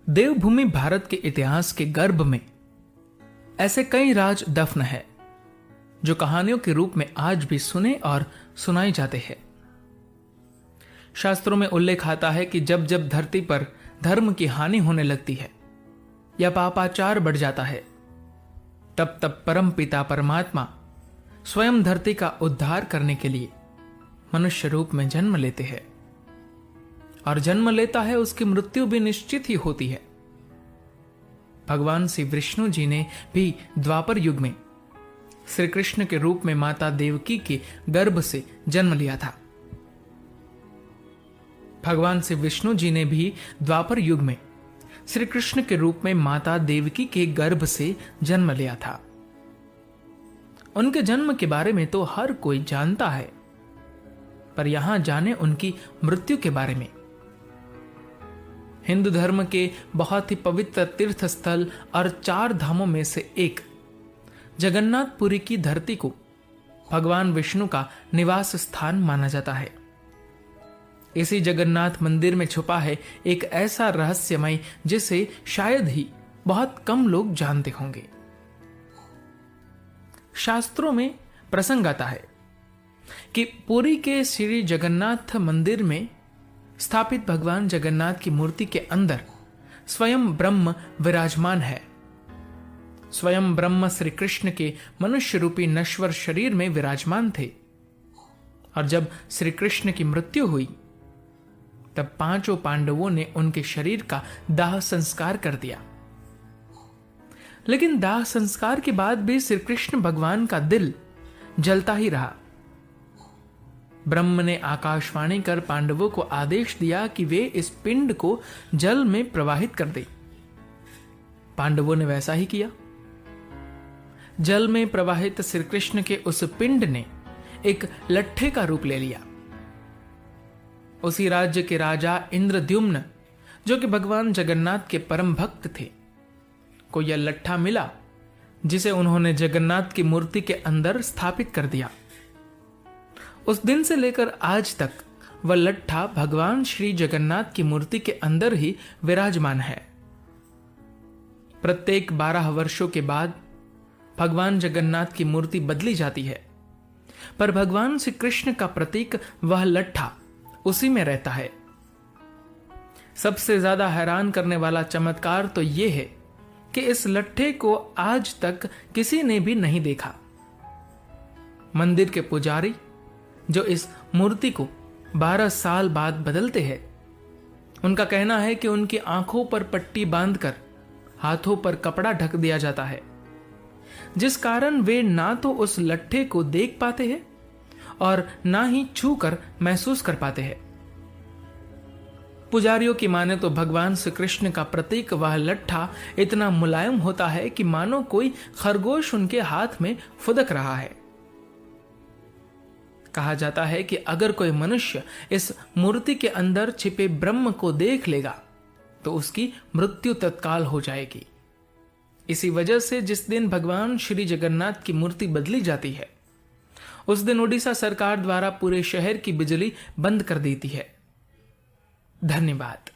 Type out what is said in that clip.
देवभूमि भारत के इतिहास के गर्भ में ऐसे कई राज दफन है जो कहानियों के रूप में आज भी सुने और सुनाए जाते हैं। शास्त्रों में उल्लेख आता है कि जब जब धरती पर धर्म की हानि होने लगती है या पापाचार बढ़ जाता है, तब तब परम पिता परमात्मा स्वयं धरती का उद्धार करने के लिए मनुष्य रूप में जन्म लेते हैं। और जन्म लेता है उसकी मृत्यु भी निश्चित ही होती है। भगवान श्री विष्णु जी ने भी द्वापर युग में श्री कृष्ण के रूप में माता देवकी के गर्भ से जन्म लिया था। भगवान श्री विष्णु जी ने भी द्वापर युग में श्री कृष्ण के रूप में माता देवकी के गर्भ से जन्म लिया था। उनके जन्म के बारे में तो हर कोई जानता है, पर यहां जाने उनकी मृत्यु के बारे में। हिंदू धर्म के बहुत ही पवित्र तीर्थ स्थल और 4 धामों में से एक जगन्नाथपुरी की धरती को भगवान विष्णु का निवास स्थान माना जाता है। इसी जगन्नाथ मंदिर में छुपा है एक ऐसा रहस्यमय जिसे शायद ही बहुत कम लोग जानते होंगे। शास्त्रों में प्रसंग आता है कि पुरी के श्री जगन्नाथ मंदिर में स्थापित भगवान जगन्नाथ की मूर्ति के अंदर स्वयं ब्रह्म विराजमान है। स्वयं ब्रह्म श्री कृष्ण के मनुष्य रूपी नश्वर शरीर में विराजमान थे। और जब श्री कृष्ण की मृत्यु हुई तब 5 पांडवों ने उनके शरीर का दाह संस्कार कर दिया। लेकिन दाह संस्कार के बाद भी श्री कृष्ण भगवान का दिल जलता ही रहा। ब्रह्म ने आकाशवाणी कर पांडवों को आदेश दिया कि वे इस पिंड को जल में प्रवाहित कर दें। पांडवों ने वैसा ही किया। जल में प्रवाहित श्री कृष्ण के उस पिंड ने एक लट्ठे का रूप ले लिया। उसी राज्य के राजा इंद्रद्युम्न, जो कि भगवान जगन्नाथ के परम भक्त थे, को यह लट्ठा मिला, जिसे उन्होंने जगन्नाथ की मूर्ति के अंदर स्थापित कर दिया। उस दिन से लेकर आज तक वह लट्ठा भगवान श्री जगन्नाथ की मूर्ति के अंदर ही विराजमान है। प्रत्येक 12 वर्षों के बाद भगवान जगन्नाथ की मूर्ति बदली जाती है, पर भगवान श्री कृष्ण का प्रतीक वह लट्ठा उसी में रहता है। सबसे ज्यादा हैरान करने वाला चमत्कार तो यह है कि इस लट्ठे को आज तक किसी ने भी नहीं देखा। मंदिर के पुजारी जो इस मूर्ति को 12 साल बाद बदलते हैं, उनका कहना है कि उनकी आंखों पर पट्टी बांधकर हाथों पर कपड़ा ढक दिया जाता है, जिस कारण वे ना तो उस लट्ठे को देख पाते हैं और ना ही छूकर महसूस कर पाते हैं। पुजारियों की माने तो भगवान श्री कृष्ण का प्रतीक वह लट्ठा इतना मुलायम होता है कि मानो कोई खरगोश उनके हाथ में फुदक रहा है। कहा जाता है कि अगर कोई मनुष्य इस मूर्ति के अंदर छिपे ब्रह्म को देख लेगा तो उसकी मृत्यु तत्काल हो जाएगी। इसी वजह से जिस दिन भगवान श्री जगन्नाथ की मूर्ति बदली जाती है, उस दिन उड़ीसा सरकार द्वारा पूरे शहर की बिजली बंद कर देती है। धन्यवाद।